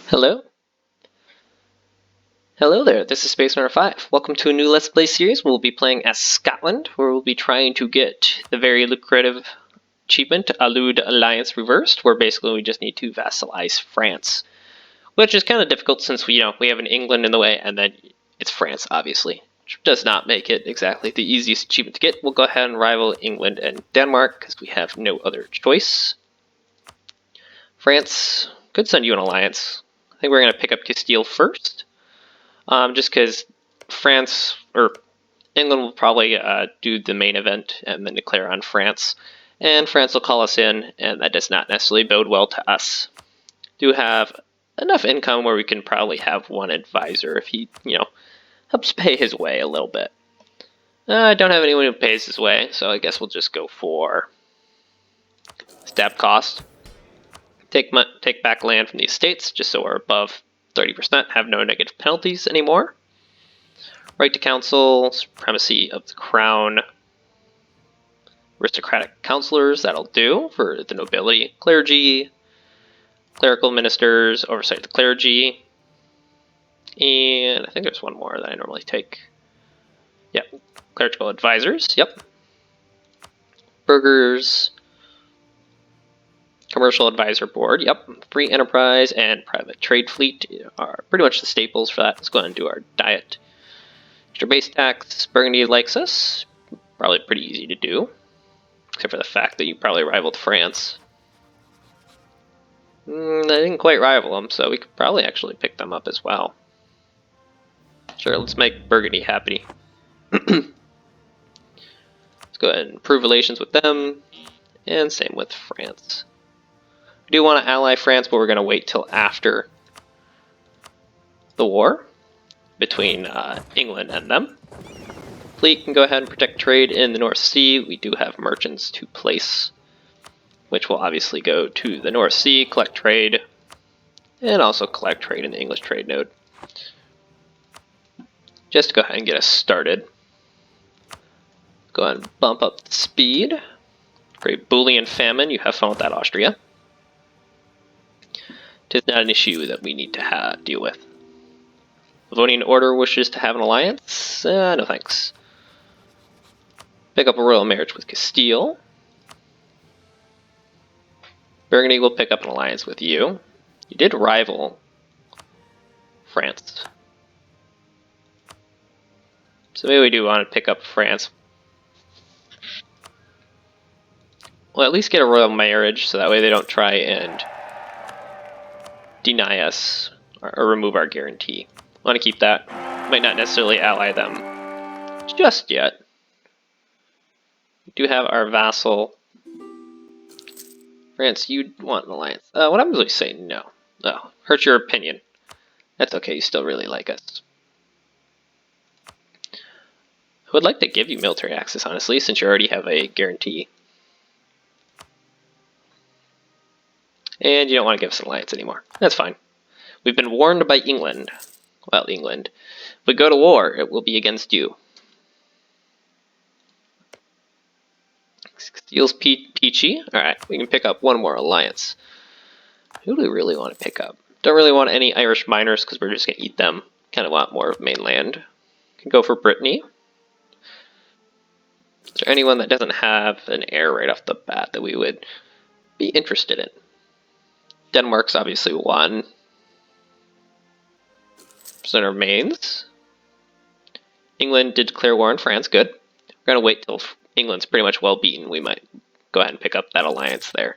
Hello? Hello there, this is Space Runner 5. Welcome to a new Let's Play series. We'll be playing as Scotland, where we'll be trying to get the very lucrative achievement, Auld Alliance Reversed, where basically we just need to vassalize France. Which is kind of difficult since we have an England in the way, and then it's France, obviously. Which does not make it exactly the easiest achievement to get. We'll go ahead and rival England and Denmark, because we have no other choice. France could send you an alliance. I think we're going to pick up Castile first. Just because England will probably do the main event and then declare on France. And France will call us in, and that does not necessarily bode well to us. Do have enough income where we can probably have one advisor if he, helps pay his way a little bit. I don't have anyone who pays his way, so I guess we'll just go for stab cost. Take back land from the estates, just so we're above 30%, have no negative penalties anymore. Right to council, supremacy of the crown, aristocratic councillors, that'll do for the nobility, clergy, clerical ministers, oversight of the clergy, and I think there's one more that I normally take. Yep, clerical advisors, yep. Burghers, commercial advisor board, yep. Free enterprise and private trade fleet are pretty much the staples for that. Let's go ahead and do our diet. Extra base tax, Burgundy likes us. Probably pretty easy to do. Except for the fact that you probably rivaled France. I didn't quite rival them, so we could probably actually pick them up as well. Sure, let's make Burgundy happy. Let's go ahead and improve relations with them. And same with France. We do want to ally France, but we're going to wait till after the war between England and them. Fleet can go ahead and protect trade in the North Sea. We do have merchants to place, which will obviously go to the North Sea, collect trade, and also collect trade in the English trade node. Just to go ahead and get us started. Go ahead and bump up the speed. Great Boolean famine, you have fun with that, Austria. It is not an issue that we need to deal with. Livonian Order wishes to have an alliance? No thanks. Pick up a royal marriage with Castile. Burgundy will pick up an alliance with you. You did rival France. So maybe we do want to pick up France. Well, at least get a royal marriage, so that way they don't try and deny us or remove our guarantee. Want to keep that. Might not necessarily ally them just yet. We do have our vassal. France, you want an alliance. What I'm really saying, no. Oh, hurt your opinion. That's okay, you still really like us. I would like to give you military access, honestly, since you already have a guarantee. And you don't want to give us an alliance anymore. That's fine. We've been warned by England. Well, England. If we go to war, it will be against you. Castile's peachy. Alright, we can pick up one more alliance. Who do we really want to pick up? Don't really want any Irish miners because we're just going to eat them. Kind of want more of mainland. Can go for Brittany. Is there anyone that doesn't have an heir right off the bat that we would be interested in? Denmark's obviously one. Center remains. England did declare war on France. Good. We're going to wait till England's pretty much well beaten. We might go ahead and pick up that alliance there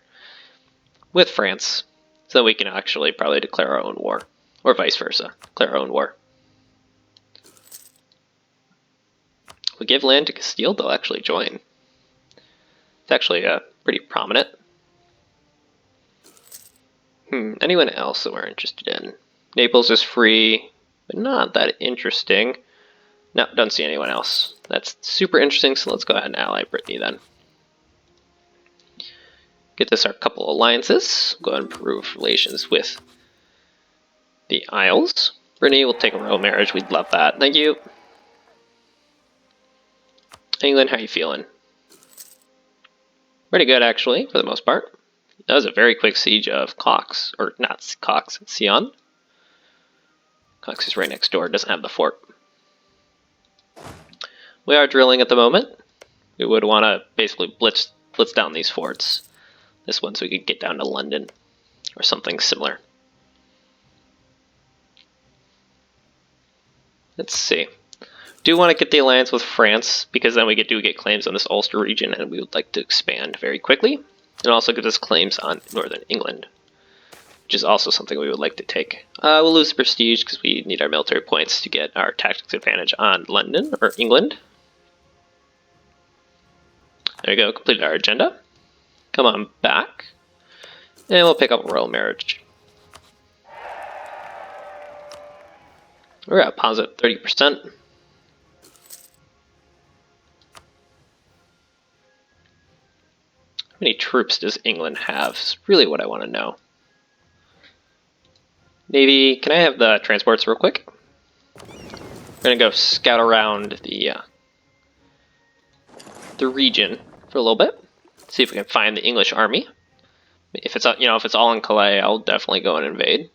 with France. So we can actually probably declare our own war. Or vice versa. Declare our own war. If we give land to Castile, they'll actually join. It's actually pretty prominent. Anyone else that we're interested in? Naples is free, but not that interesting. No, don't see anyone else. That's super interesting, so let's go ahead and ally Brittany then. Get this our couple alliances. Go ahead and improve relations with the Isles. Brittany will take a royal marriage. We'd love that. Thank you. England, how you feeling? Pretty good, actually, for the most part. That was a very quick siege of Cox, or not Cox, Sion. Cox is right next door, doesn't have the fort. We are drilling at the moment. We would want to basically blitz down these forts. This one so we could get down to London or something similar. Let's see. Do want to get the alliance with France because then we do get claims on this Ulster region and we would like to expand very quickly. And also gives us claims on northern England, which is also something we would like to take. We'll lose prestige because we need our military points to get our tactics advantage on London or England. There we go, completed our agenda. Come on back. And we'll pick up royal marriage. We're at positive 30%. How many troops does England have is really what I want to know. Navy, can I have the transports real quick? We're going to go scout around the region for a little bit. See if we can find the English army. If it's if it's all in Calais, I'll definitely go and invade.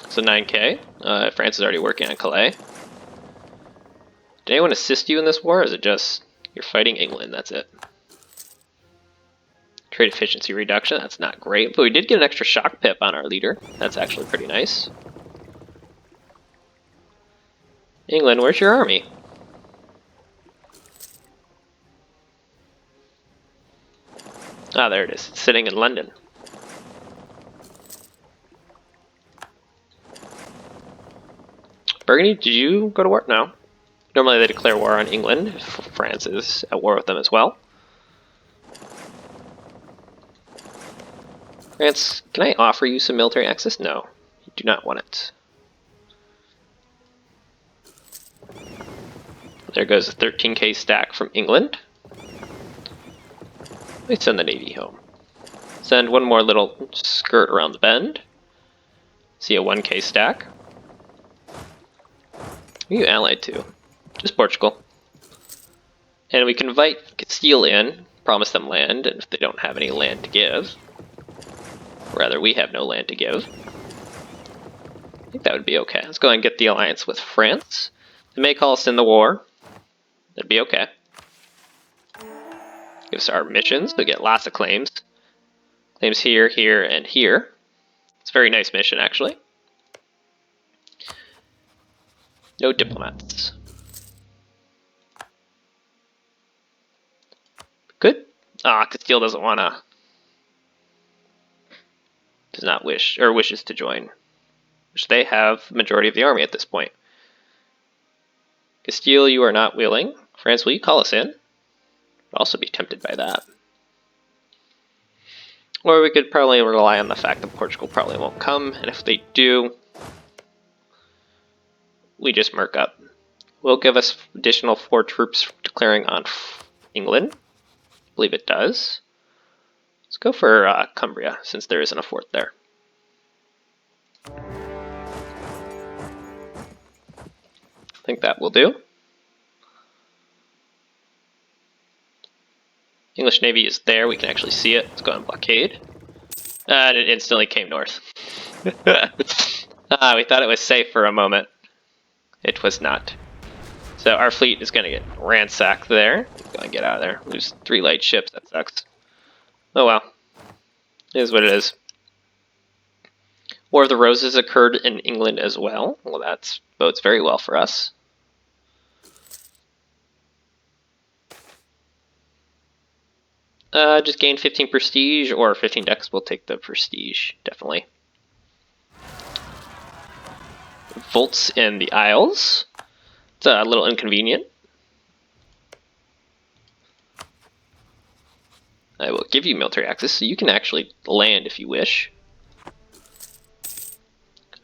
So 9k. France is already working on Calais. Did anyone assist you in this war, or is it just you're fighting England? That's it. Trade efficiency reduction, that's not great, but we did get an extra shock pip on our leader. That's actually pretty nice. England, where's your army? Ah, there it is, it's sitting in London. Burgundy, did you go to war? No. Normally they declare war on England if France is at war with them as well. France, can I offer you some military access? No, you do not want it. There goes a 13k stack from England. Let's send the Navy home. Send one more little skirt around the bend. See a 1k stack. Who are you allied to? Just Portugal. And we can invite Castile in, promise them land, and if they don't have any land to give, rather we have no land to give, I think that would be okay. Let's go ahead and get the alliance with France. They may call us in the war. That'd be okay. Give us our missions. We get lots of claims. Claims here, here, and here. It's a very nice mission, actually. No diplomats. Good. Castile doesn't wanna. Does not wish, or wishes to join. Which they have the majority of the army at this point. Castile, you are not willing. France, will you call us in? I'd also be tempted by that. Or we could probably rely on the fact that Portugal probably won't come, and if they do, we just murk up. Will give us additional 4 troops declaring on England. I believe it does. Let's go for Cumbria, since there isn't a fort there. I think that will do. English Navy is there, we can actually see it. Let's go and blockade. And it instantly came north. We thought it was safe for a moment. It was not. So our fleet is going to get ransacked there. Go and get out of there. Lose 3 light ships, that sucks. Oh well. It is what it is. War of the Roses occurred in England as well. Well, that bodes very well for us. Just gain 15 prestige or 15 dex. We'll take the prestige, definitely. Volts in the Isles. It's a little inconvenient. I will give you military access so you can actually land if you wish.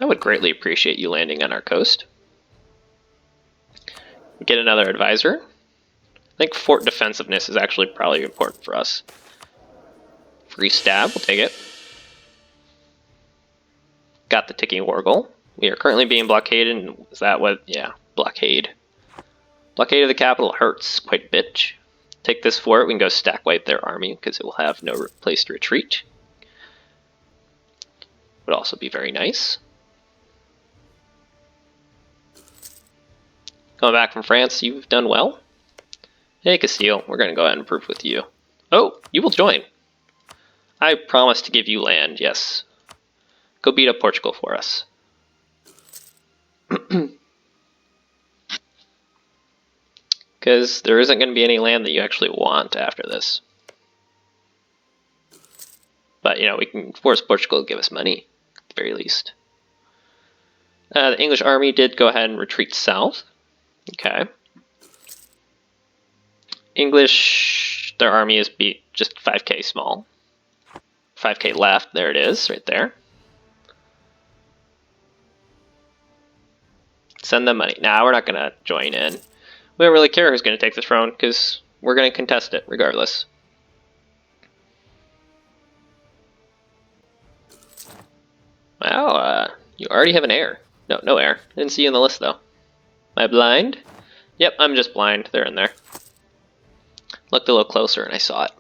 I would greatly appreciate you landing on our coast. Get another advisor. I think fort defensiveness is actually probably important for us. Free stab, we'll take it. Got the ticking war goal. We are currently being blockaded, and is that what? Yeah, blockade. Blockade of the capital hurts quite a bit. Take this fort, we can go stack wipe their army because it will have no place to retreat. would also be very nice. Coming back from France, you've done well. Hey Castile, we're going to go ahead and improve with you. Oh, you will join. I promise to give you land, yes. Go beat up Portugal for us. Because there isn't going to be any land that you actually want after this. But, you know, we can force Portugal to give us money, at the very least. The English army did go ahead and retreat south. Okay. English, their army is just 5k small. 5k left, there it is, right there. Send them money. Nah, we're not going to join in. We don't really care who's going to take the throne, because we're going to contest it regardless. Wow, you already have an heir. No, no heir. Didn't see you in the list, though. Am I blind? Yep, I'm just blind. They're in there. Looked a little closer and I saw it.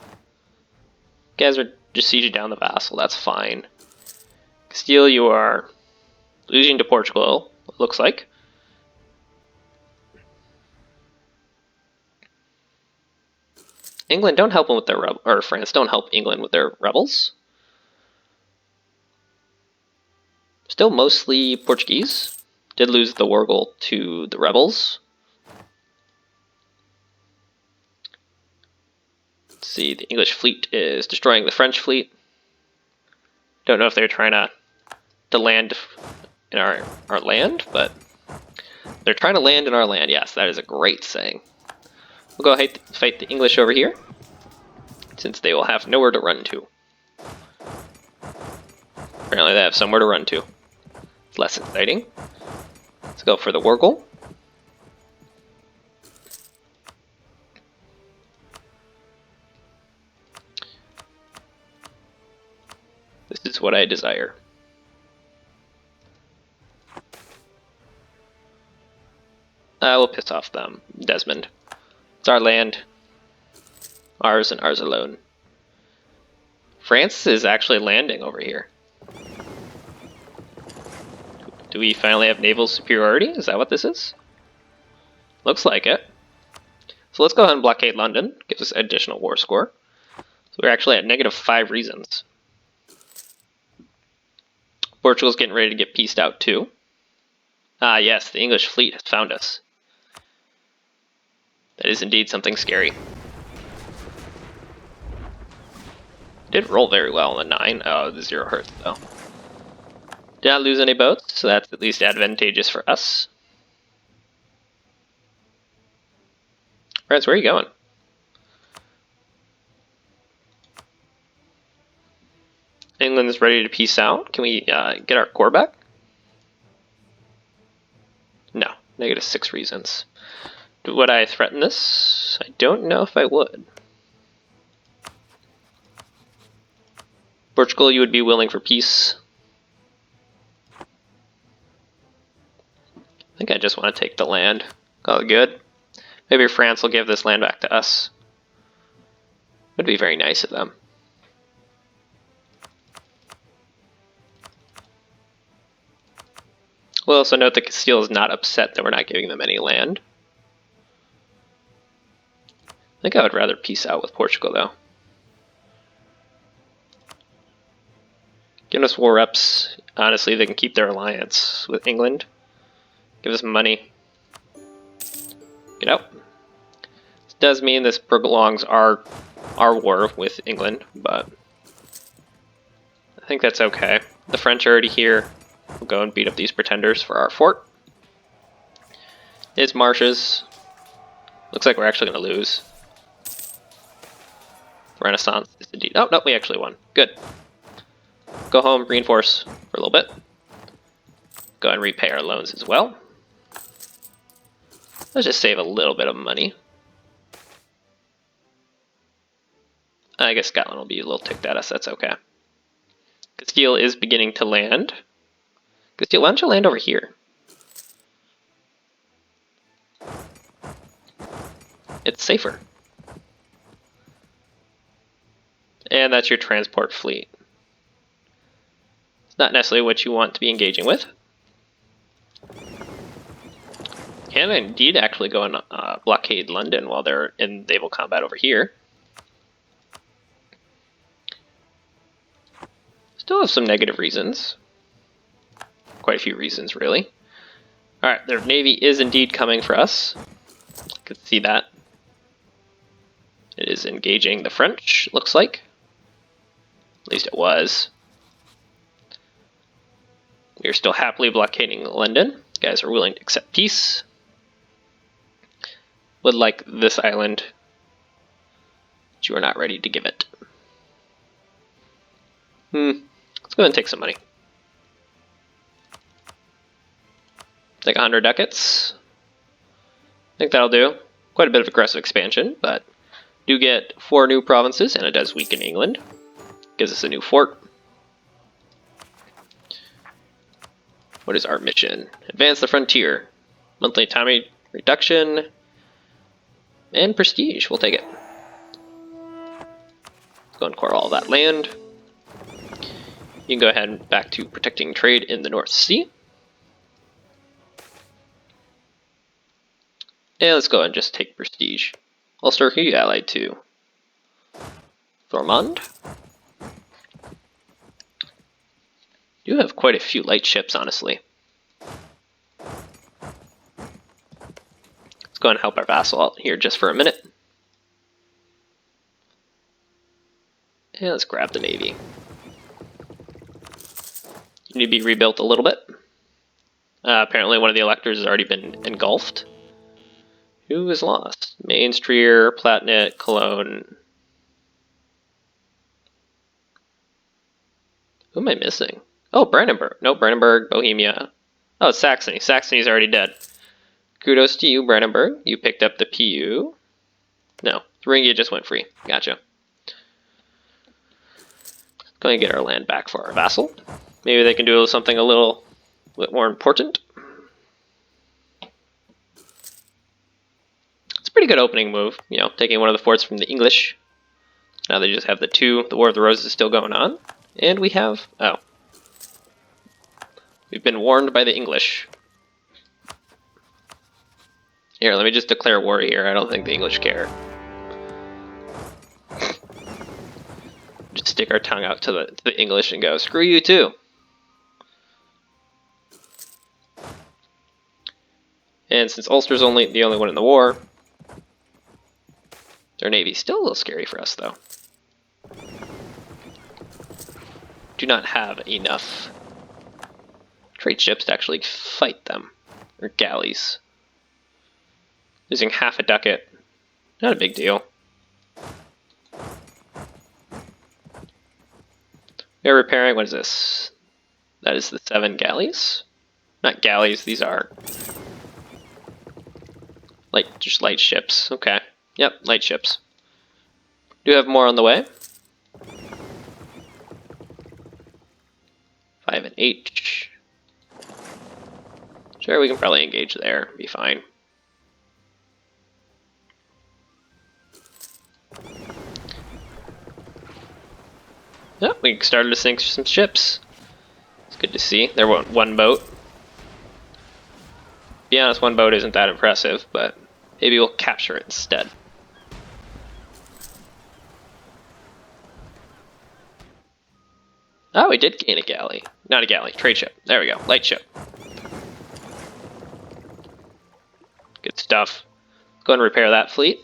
You guys are just sieging down the vassal. That's fine. Castile, you are losing to Portugal, it looks like. England, don't help them with their or France, don't help England with their rebels. Still mostly Portuguese. Did lose the Wargle to the rebels. Let's see, the English fleet is destroying the French fleet. Don't know if they're trying to land in our land, but they're trying to land in our land. Yes, that is a great saying. We'll go ahead and fight the English over here, since they will have nowhere to run to. Apparently they have somewhere to run to. It's less exciting. Let's go for the Wargle. This is what I desire. We'll piss off them, Desmond. It's our land. Ours and ours alone. France is actually landing over here. Do we finally have naval superiority? Is that what this is? Looks like it. So let's go ahead and blockade London. Gives us additional war score. So we're actually at -5 reasons. Portugal's getting ready to get pieced out too. Ah yes, the English fleet has found us. That is indeed something scary. Did roll very well on the 9. Oh, the 0 hurts though. Did not lose any boats, so that's at least advantageous for us. France, where are you going? England's ready to peace out. Can we get our core back? No, -6 reasons. Would I threaten this? I don't know if I would. Portugal, you would be willing for peace. I think I just want to take the land. Call it good. Maybe France will give this land back to us. Would be very nice of them. We'll also note that Castile is not upset that we're not giving them any land. I think I would rather peace out with Portugal though. Give us war reps. Honestly, they can keep their alliance with England. Give us money. Get out. This does mean this prolongs our war with England, but I think that's okay. The French are already here. We'll go and beat up these pretenders for our fort. It's marshes. Looks like we're actually going to lose. Renaissance is indeed. Oh, no, we actually won. Good. Go home, reinforce for a little bit. Go and repay our loans as well. Let's just save a little bit of money. I guess Scotland will be a little ticked at us. That's okay. Castile is beginning to land. Castile, why don't you land over here? It's safer. And that's your transport fleet. Not necessarily what you want to be engaging with. Can indeed actually go and blockade London while they're in naval combat over here. Still have some negative reasons. Quite a few reasons, really. Alright, their navy is indeed coming for us. You can see that. It is engaging the French, looks like. At least it was. We are still happily blockading London. You guys are willing to accept peace. Would like this island, but you are not ready to give it. Let's go ahead and take some money. Take 100 ducats. I think that'll do. Quite a bit of aggressive expansion, but do get 4 new provinces, and it does weaken England. Gives us a new fort. What is our mission? Advance the frontier. Monthly autonomy reduction. And prestige. We'll take it. Go and core all that land. You can go ahead and back to protecting trade in the North Sea. And let's go and just take prestige. Ulster, who you allied to? Thormund. You have quite a few light ships, honestly. Let's go and help our vassal out here just for a minute. And let's grab the navy. You need to be rebuilt a little bit. Apparently one of the electors has already been engulfed. Who is lost? Mainz, Trier, Palatinate, Cologne. Who am I missing? Oh, Brandenburg. No, Brandenburg, Bohemia. Oh, it's Saxony. Saxony's already dead. Kudos to you, Brandenburg. You picked up the PU. No, Thuringia just went free. Gotcha. Going to get our land back for our vassal. Maybe they can do something a little bit more important. It's a pretty good opening move, you know, taking one of the forts from the English. Now they just have the 2. The War of the Roses is still going on. And we have... oh. We've been warned by the English. Here, let me just declare war here. I don't think the English care. Just stick our tongue out to the English and go, screw you too. And since Ulster's the only one in the war, their navy's still a little scary for us, though. Do not have enough trade ships to actually fight them, or galleys. Losing half a ducat, not a big deal. They're repairing, what is this? That is the 7 galleys? Not galleys, these are just light ships. Okay, yep, light ships. Do have more on the way. 5 and H. Sure, we can probably engage there, be fine. Yep, we started to sink some ships. It's good to see. There went 1 boat. To be honest, 1 boat isn't that impressive, but maybe we'll capture it instead. Oh, we did gain a galley. Not a galley, trade ship. There we go, light ship. Good stuff. Go and repair that fleet.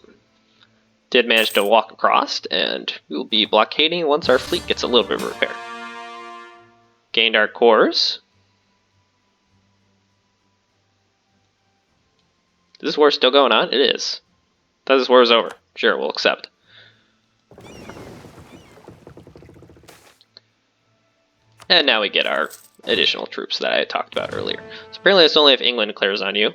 Did manage to walk across, and we will be blockading once our fleet gets a little bit of repair. Gained our cores. Is this war still going on? It is. Thought this war was over. Sure, we'll accept. And now we get our additional troops that I talked about earlier. So apparently it's only if England declares on you.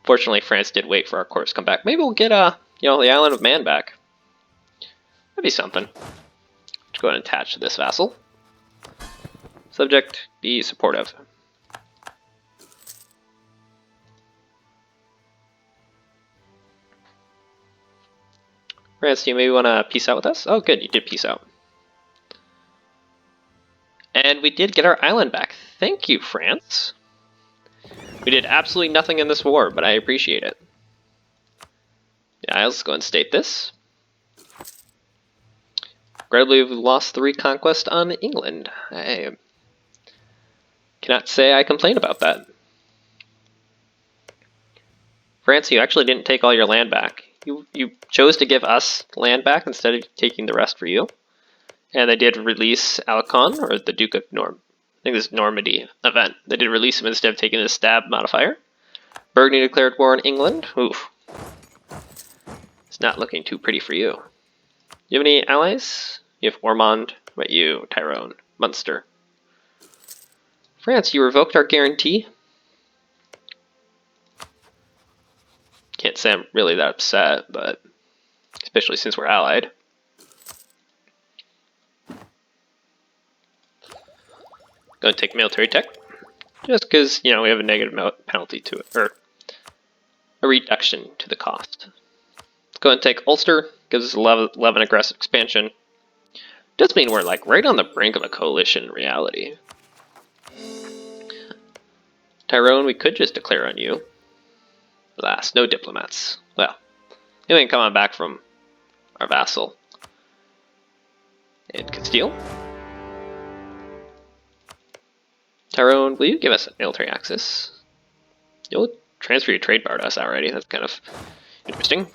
Fortunately, France did wait for our corps to come back. Maybe we'll get, the island of Man back. That'd be something. Let's go ahead and attach to this vassal. Subject, be supportive. France, do you maybe want to peace out with us? Oh, good, you did peace out. And we did get our island back. Thank you, France. We did absolutely nothing in this war, but I appreciate it. Yeah, let's go and state this. Regrettably, we've lost the reconquest on England. I cannot say I complain about that. France, you actually didn't take all your land back. You chose to give us land back instead of taking the rest for you. And they did release Alcon, or the Duke of I think this is Normandy event. They did release him instead of taking the stab modifier. Burgundy declared war on England. Oof. It's not looking too pretty for you. Do you have any allies? You have Ormond. What about you? Tyrone. Munster. France, you revoked our guarantee. Can't say I'm really that upset, but especially since we're allied. Going to take military tech, just because, you know, we have a negative penalty to it, or a reduction to the cost. Let's go and take Ulster, gives us 11 aggressive expansion. Does mean we're like right on the brink of a coalition in reality. Tyrone, we could just declare on you. Alas, no diplomats. Well, you can come on back from our vassal. And Castile. Tyrone, will you give us military access? You'll transfer your trade bar to us already. That's kind of interesting.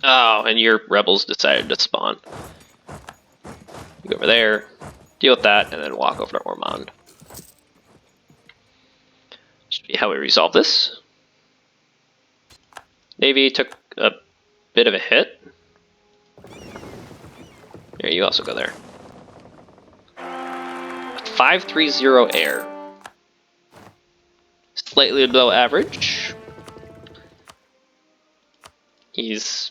Oh, and your rebels decided to spawn. You go over there, deal with that, and then walk over to Ormond. Should be how we resolve this. Navy took a bit of a hit. Here, you also go there. 530 air. Slightly below average. He's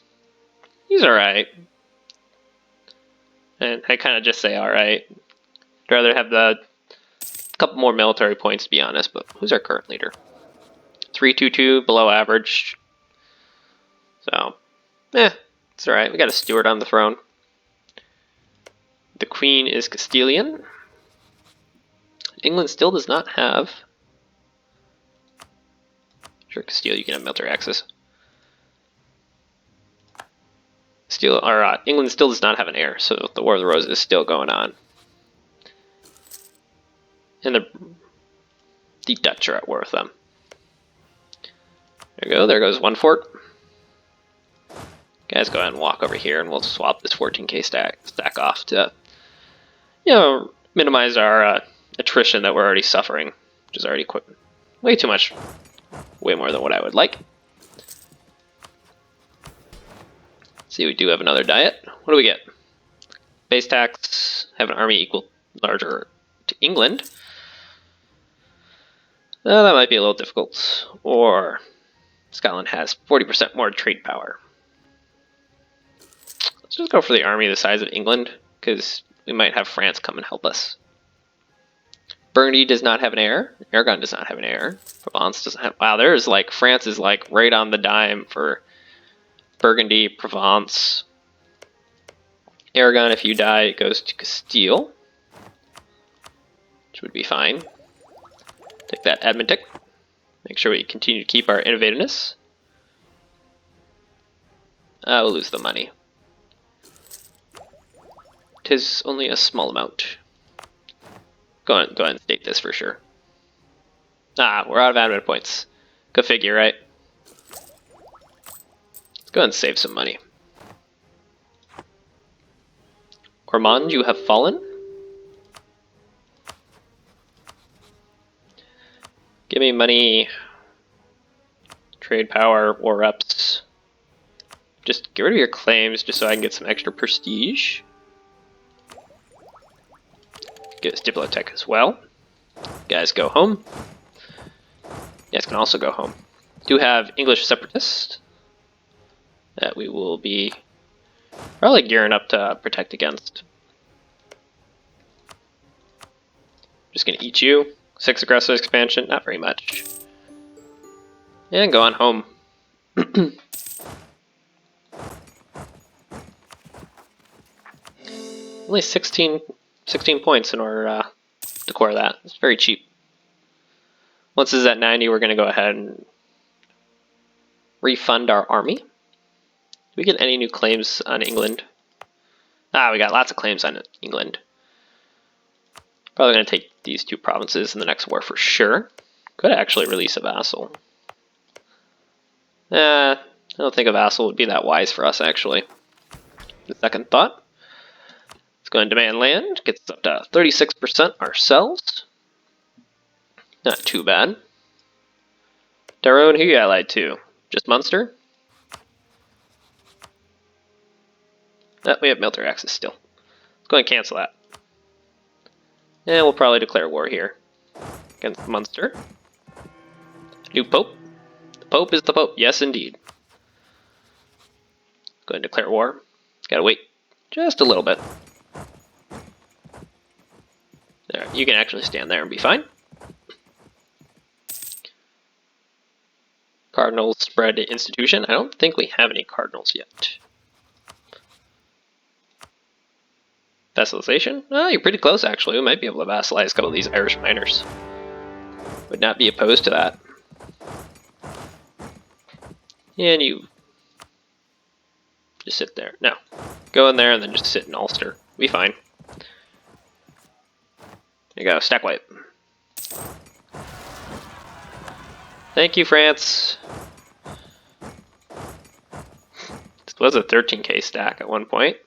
alright. And I kind of just say alright. I'd rather have the couple more military points, to be honest, but who's our current leader? 322, below average. So, it's alright. We got a Stuart on the throne. The Queen is Castilian. England still does not have... Sure, Castile, you can have military access. England still does not have an heir, so the War of the Roses is still going on. And the Dutch are at war with them. There we go, there goes one fort. Guys, go ahead and walk over here and we'll swap this 14k stack off to, you know, minimize our attrition that we're already suffering, which is already way too much, way more than what I would like. See, we do have another diet. What do we get? Base tax, have an army larger to England. That might be a little difficult. Or Scotland has 40% more trade power. Let's just go for the army the size of England, because we might have France come and help us. Burgundy does not have an heir. Aragon does not have an heir. Provence doesn't have... Wow, there's like... France is like right on the dime for Burgundy, Provence. Aragon, if you die, it goes to Castile, which would be fine. Take that admin tick. Make sure we continue to keep our innovativeness. We'll lose the money. 'Tis only a small amount. Go ahead and state this for sure. We're out of admin points. Go figure, right? Let's go ahead and save some money. Ormond, you have fallen. Give me money, trade power, war reps. Just get rid of your claims just so I can get some extra prestige. Get us Diplotech as well. Guys, go home. You guys can also go home. Do have English separatists that we will be probably gearing up to protect against. Just gonna eat you. 6 aggressive expansion, not very much. And go on home. Only 16 16 points in order to core that. It's very cheap. Once this is at 90, we're going to go ahead and refund our army. Do we get any new claims on England? We got lots of claims on England. Probably going to take these 2 provinces in the next war for sure. Could actually release a vassal. I don't think a vassal would be that wise for us, actually. The second thought. Let's go and demand land. Gets us up to 36% ourselves. Not too bad. Tyrone, who you allied to? Just Munster? We have military access still. Let's go and cancel that. And we'll probably declare war here against Munster. New Pope. The Pope is the Pope. Yes, indeed. Go ahead and declare war. Gotta wait just a little bit. There, you can actually stand there and be fine. Cardinals spread institution. I don't think we have any cardinals yet. Vassalization? Oh, you're pretty close, actually. We might be able to vassalize a couple of these Irish miners. Would not be opposed to that. And you just sit there. No. Go in there and then just sit in Ulster. Be fine. There you go. Stack wipe. Thank you, France. This was a 13k stack at one point.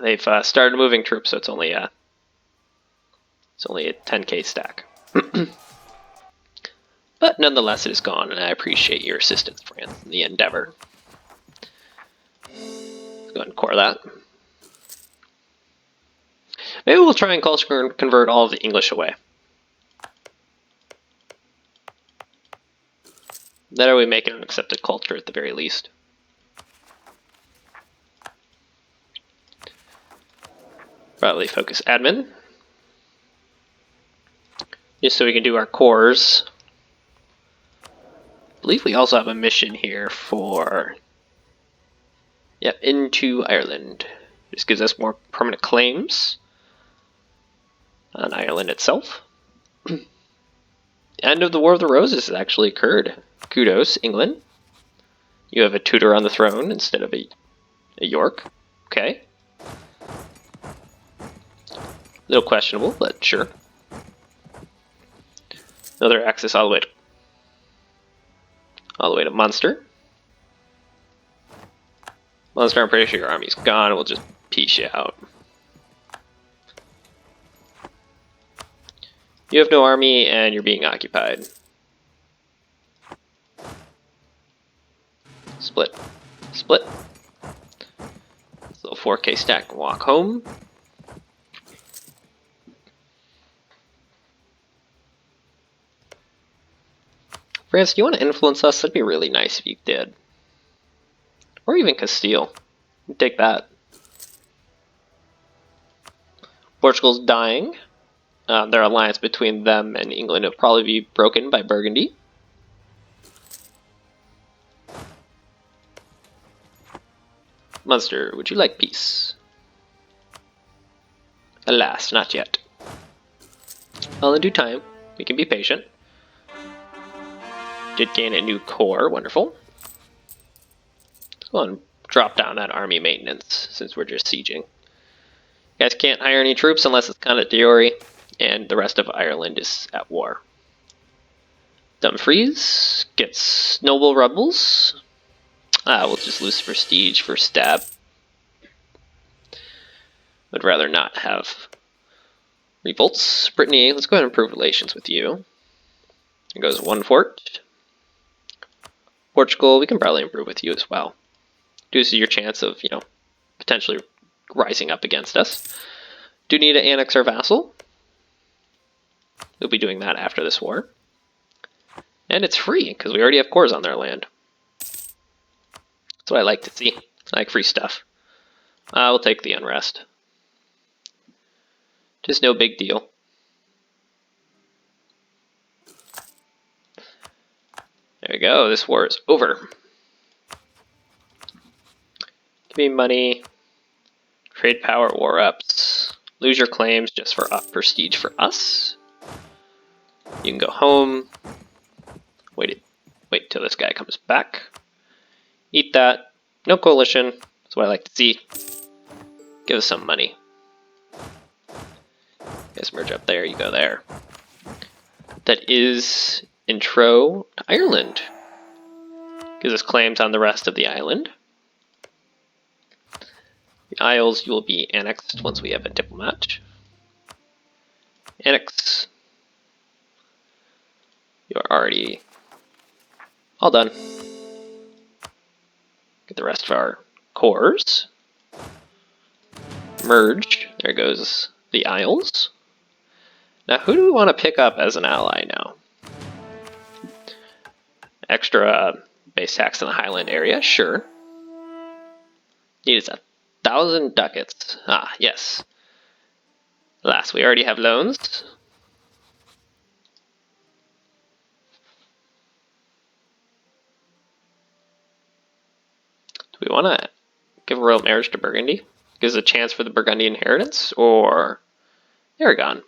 They've started moving troops, so it's only a 10k stack. But nonetheless, it is gone, and I appreciate your assistance, France, in the endeavor. Let's go ahead and core that. Maybe we'll try and culture convert all of the English away. That way we make it an accepted culture at the very least. Probably focus admin. Just so we can do our cores. I believe we also have a mission here for... Yep, into Ireland. This gives us more permanent claims on Ireland itself. End of the War of the Roses has actually occurred. Kudos, England. You have a Tudor on the throne instead of a York. Okay. A little questionable, but sure. Another access all the way to Munster. Munster, I'm pretty sure your army's gone. We'll just piece you out. You have no army, and you're being occupied. Split. Split. So 4k stack and walk home. France, do you want to influence us? That'd be really nice if you did. Or even Castile. Take that. Portugal's dying. Their alliance between them and England will probably be broken by Burgundy. Munster, would you like peace? Alas, not yet. Well, in due time, we can be patient. Did gain a new core, wonderful. Let's go and drop down that army maintenance since we're just sieging. You guys can't hire any troops unless it's Condottieri, and the rest of Ireland is at war. Dumfries gets noble rebels. We'll just lose prestige for stab. Would rather not have revolts. Brittany, let's go ahead and improve relations with you. There goes one fort. Portugal, we can probably improve with you as well. Reduces your chance of, potentially rising up against us. Do need to annex our vassal. We'll be doing that after this war. And it's free, because we already have cores on their land. That's what I like to see. I like free stuff. We'll take the unrest. Just no big deal. There we go, this war is over. Give me money. Trade power, war ups. lose your claims just for prestige for us. You can go home. Wait till this guy comes back. Eat that. No coalition. That's what I like to see. Give us some money. You guys merge up there, you go there. That is intro to Ireland. Gives us claims on the rest of the island. The Isles will be annexed once we have a diplomat. Annex. You are already all done. Get the rest of our cores. Merge. There goes the Isles. Now, who do we want to pick up as an ally now? Extra base tax in the Highland area, sure. Needs 1,000 ducats. Ah, yes. Alas, we already have loans. Do we want to give a royal marriage to Burgundy? Gives a chance for the Burgundy inheritance, or Aragon?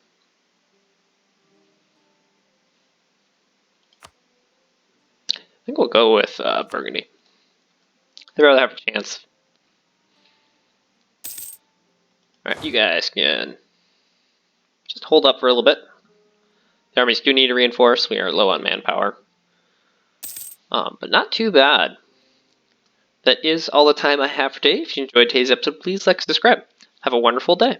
I think we'll go with Burgundy. They'd rather have a chance. Alright, you guys can just hold up for a little bit. The armies do need to reinforce. We are low on manpower. But not too bad. That is all the time I have for today. If you enjoyed today's episode, please like and subscribe. Have a wonderful day.